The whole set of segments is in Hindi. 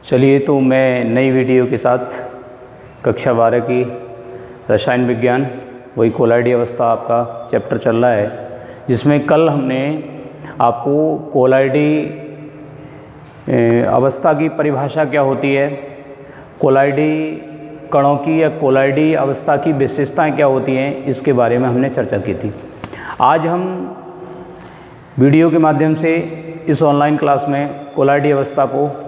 चलिए, तो मैं नई वीडियो के साथ कक्षा 12 की रसायन विज्ञान वही कोलाइडी अवस्था आपका चैप्टर चल रहा है, जिसमें कल हमने आपको कोलाइडी अवस्था की परिभाषा क्या होती है, कोलाइडी कणों की या कोलाइडी अवस्था की विशेषताएं क्या होती हैं, इसके बारे में हमने चर्चा की थी। आज हम वीडियो के माध्यम से इस ऑनलाइन क्लास में कोलाइडी अवस्था को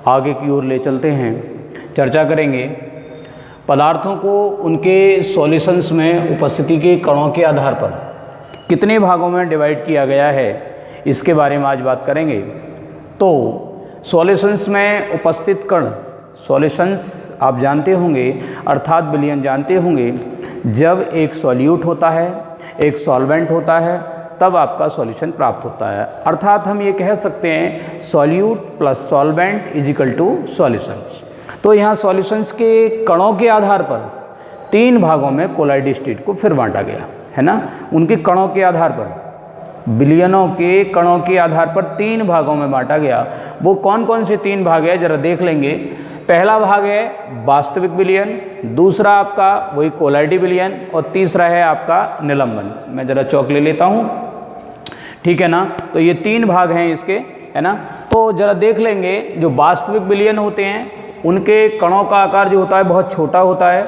आगे की ओर ले चलते हैं, चर्चा करेंगे। पदार्थों को उनके सॉल्यूशंस में उपस्थिति के कणों के आधार पर कितने भागों में डिवाइड किया गया है, इसके बारे में आज बात करेंगे। तो सॉल्यूशंस में उपस्थित कण, सॉल्यूशंस आप जानते होंगे अर्थात विलयन जानते होंगे, जब एक सॉल्यूट होता है, एक सॉल्वेंट होता है, तब आपका सॉल्यूशन प्राप्त होता है। अर्थात हम ये कह सकते हैं solute plus solvent is equal to solutions. तो यहाँ सॉल्यूशंस के कणों के आधार पर 3 भागों में कोलाइडी स्टेट को फिर बांटा गया है ना। उनके कणों के आधार पर, विलयनों के कणों के आधार पर 3 भागों में बांटा गया। वो कौन कौन से 3 भाग है जरा देख लेंगे। पहला भाग है वास्तविक विलयन, दूसरा आपका वही कोलाइडी विलयन, और तीसरा है आपका निलंबन। मैं जरा चौक ले लेता हूँ, ठीक है ना। तो ये 3 भाग हैं इसके, है ना। तो जरा देख लेंगे, जो वास्तविक विलयन होते हैं उनके कणों का आकार जो होता है बहुत छोटा होता है,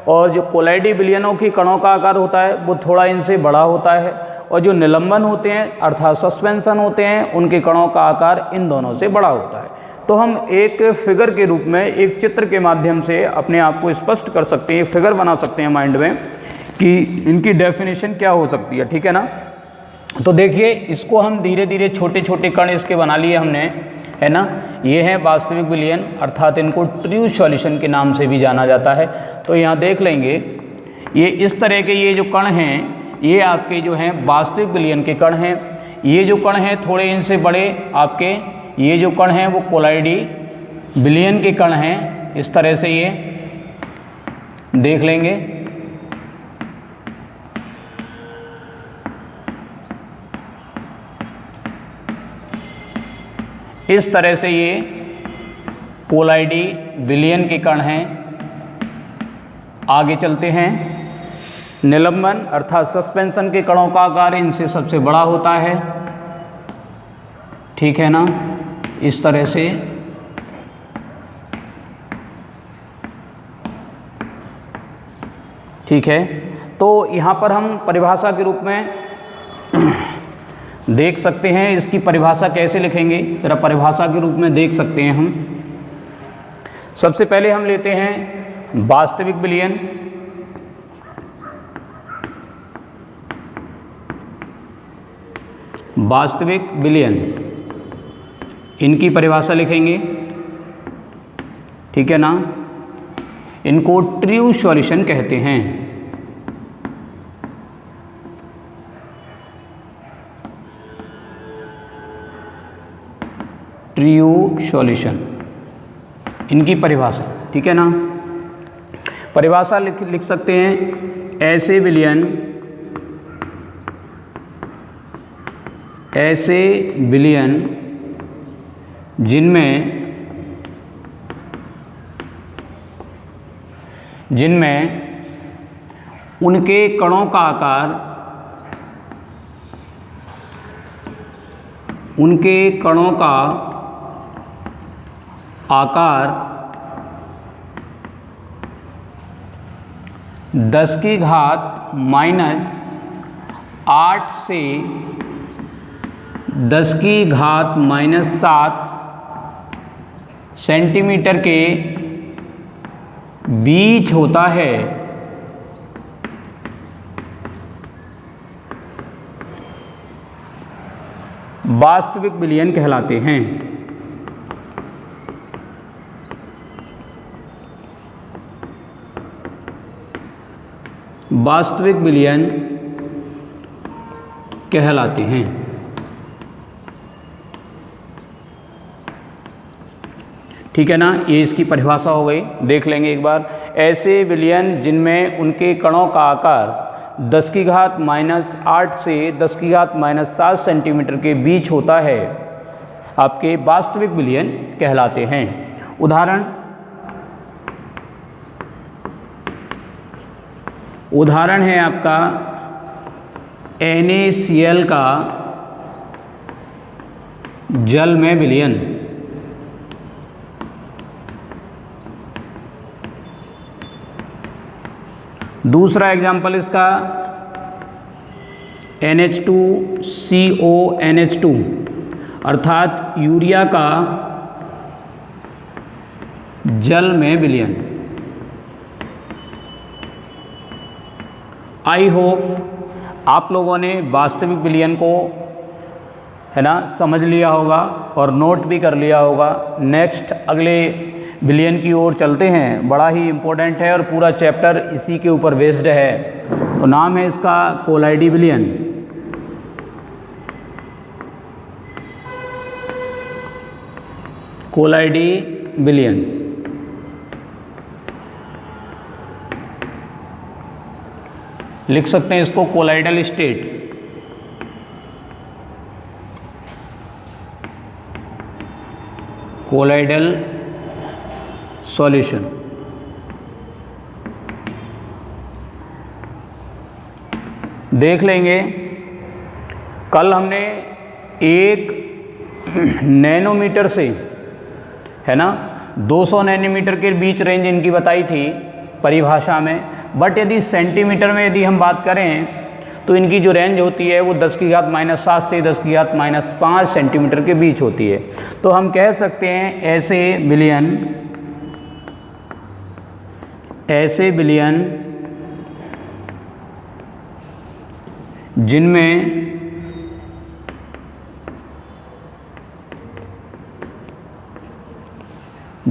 और जो कोलाइडी विलयनों की कणों का आकार होता है वो थोड़ा इनसे बड़ा होता है, और जो निलंबन होते हैं अर्थात सस्पेंशन होते हैं उनके कणों का आकार इन दोनों से बड़ा होता है। तो हम एक फिगर के रूप में, एक चित्र के माध्यम से अपने आप को स्पष्ट कर सकते हैं, फिगर बना सकते हैं माइंड में कि इनकी डेफिनेशन क्या हो सकती है, ठीक है ना। तो देखिए, इसको हम धीरे धीरे छोटे छोटे कण इसके बना लिए हमने, है ना। ये है वास्तविक विलयन, अर्थात इनको ट्रू सॉल्यूशन के नाम से भी जाना जाता है। तो यहाँ देख लेंगे, ये इस तरह के ये जो कण हैं, ये आपके जो हैं वास्तविक विलयन के कण हैं। ये जो कण हैं थोड़े इनसे बड़े आपके, ये जो कण हैं वो कोलाइडी विलयन के कण हैं। इस तरह से ये देख लेंगे। इस तरह से ये कोलाइडी विलयन के कण हैं। आगे चलते हैं। निलंबन अर्थात सस्पेंशन के कणों का आकार इनसे सबसे बड़ा होता है, ठीक है ना, इस तरह से। ठीक है, तो यहाँ पर हम परिभाषा के रूप में देख सकते हैं। इसकी परिभाषा कैसे लिखेंगे, जरा परिभाषा के रूप में देख सकते हैं हम। सबसे पहले हम लेते हैं वास्तविक विलयन। वास्तविक विलयन, इनकी परिभाषा लिखेंगे, ठीक है ना। इनको ट्रू सॉल्यूशन कहते हैं। ट्रू सॉल्यूशन, इनकी परिभाषा, ठीक है ना। परिभाषा लिख सकते हैं, ऐसे विलयन जिनमें उनके कणों का आकार 10 की घात -8 से 10 की घात -7 सेंटीमीटर के बीच होता है, वास्तविक विलयन कहलाते हैं। वास्तविक विलयन कहलाते हैं। ठीक है ना, ये इसकी परिभाषा हो गई। देख लेंगे एक बार। ऐसे विलयन जिनमें उनके कणों का आकार 10 की घात -8 से 10 की घात -7 सेंटीमीटर के बीच होता है, आपके वास्तविक विलयन कहलाते हैं। उदाहरण है आपका NaCl का जल में विलयन। दूसरा एग्जाम्पल इसका NH2CONH2 अर्थात यूरिया का जल में विलयन। आई होप आप लोगों ने वास्तविक विलयन को है ना समझ लिया होगा और नोट भी कर लिया होगा। नेक्स्ट अगले विलयन की ओर चलते हैं, बड़ा ही इम्पोर्टेंट है और पूरा चैप्टर इसी के ऊपर बेस्ड है। तो नाम है इसका कोलाइडी विलयन। कोलाइडी विलयन लिख सकते हैं इसको कोलाइडल स्टेट। Colloidal solution. देख लेंगे, कल हमने 1 नैनोमीटर से है ना 200 नैनोमीटर के बीच रेंज इनकी बताई थी परिभाषा में। बट यदि सेंटीमीटर में यदि हम बात करें तो इनकी जो रेंज होती है वो 10⁻⁻7 से 10⁻⁵ सेंटीमीटर के बीच होती है। तो हम कह सकते हैं ऐसे विलयन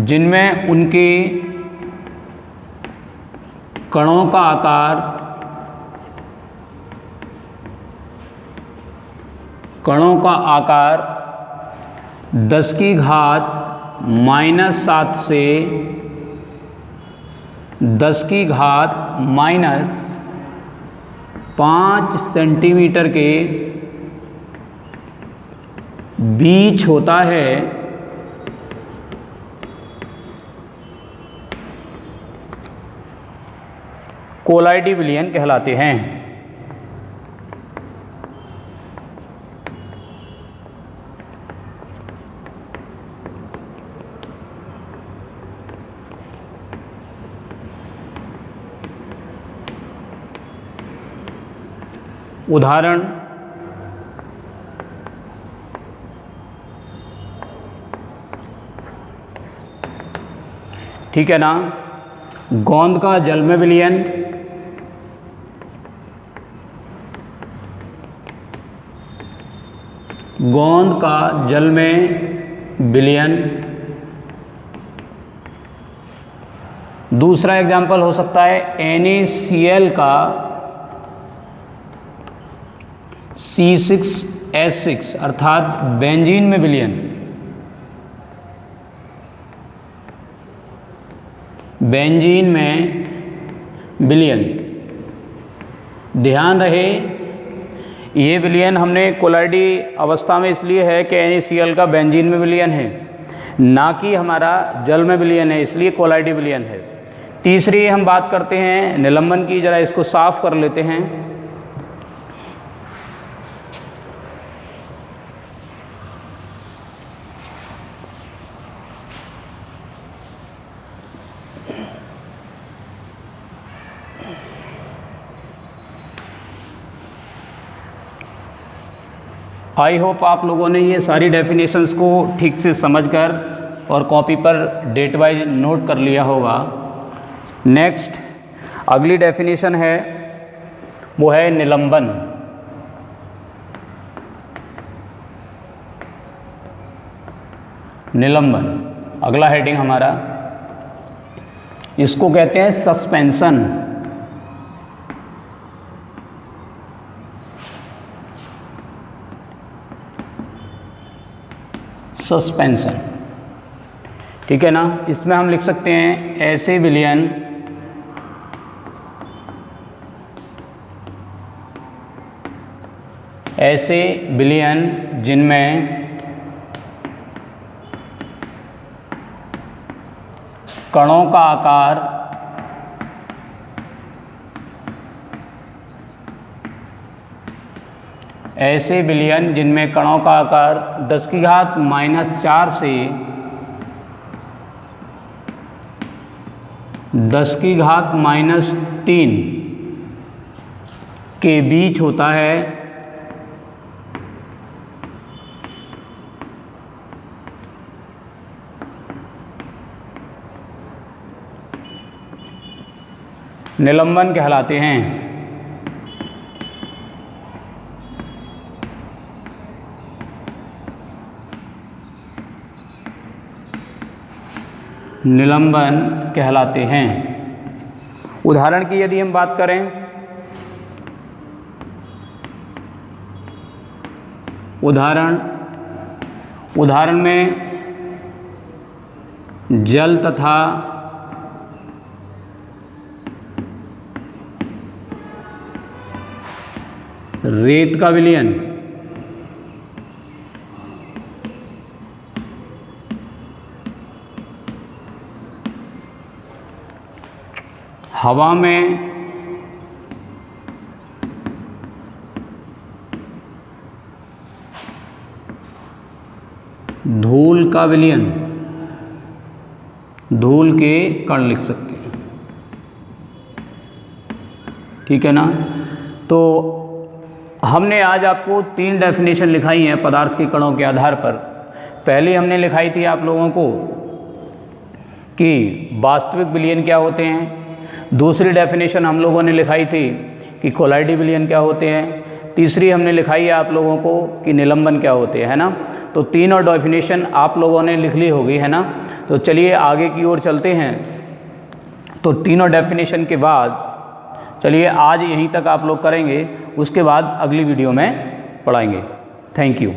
जिनमें उनके कणों का आकार 10⁻⁻7 से 10⁻⁵ सेंटीमीटर के बीच होता है, कोलाइडी विलयन कहलाते हैं। उदाहरण ठीक है ना, गोंद का जल में विलयन, गोंद का जल में विलयन। दूसरा एग्जाम्पल हो सकता है NaCl का C6H6 अर्थात बेंजीन में विलयन। बेंजीन में विलयन। ध्यान रहे ये विलयन हमने कोलाइडी अवस्था में इसलिए है कि NaCl का बेंजीन में विलयन है, ना कि हमारा जल में विलयन है, इसलिए कोलाइडी विलयन है। तीसरी हम बात करते हैं निलंबन की, जरा इसको साफ कर लेते हैं। आई होप आप लोगों ने ये सारी डेफिनेशंस को ठीक से समझकर और कॉपी पर डेट वाइज नोट कर लिया होगा। नेक्स्ट अगली डेफिनेशन है वो है निलंबन। निलंबन अगला हेडिंग हमारा, इसको कहते हैं सस्पेंशन। सस्पेंशन ठीक है ना, इसमें हम लिख सकते हैं ऐसे विलयन जिनमें कणों का आकार ऐसे विलयन जिनमें कणों का आकार 10⁻⁻⁴ से 10⁻³ के बीच होता है, निलंबन कहलाते हैं। निलंबन कहलाते हैं। उदाहरण की यदि हम बात करें, उदाहरण में जल तथा रेत का विलयन हवा में धूल का विलयन, धूल के कण लिख सकते हैं, ठीक है ना। तो हमने आज आपको 3 डेफिनेशन लिखाई हैं पदार्थ के कणों के आधार पर। पहले हमने लिखाई थी आप लोगों को कि वास्तविक विलयन क्या होते हैं। दूसरी डेफिनेशन हम लोगों ने लिखाई थी कि कोलाइडी विलयन क्या होते हैं। तीसरी हमने लिखाई है आप लोगों को कि निलंबन क्या होते हैं, है ना। तो तीनों डेफिनेशन आप लोगों ने लिख ली होगी, है ना। तो चलिए आगे की ओर चलते हैं। तो तीनों डेफिनेशन के बाद चलिए आज यहीं तक आप लोग करेंगे, उसके बाद अगली वीडियो में पढ़ाएंगे। Thank you.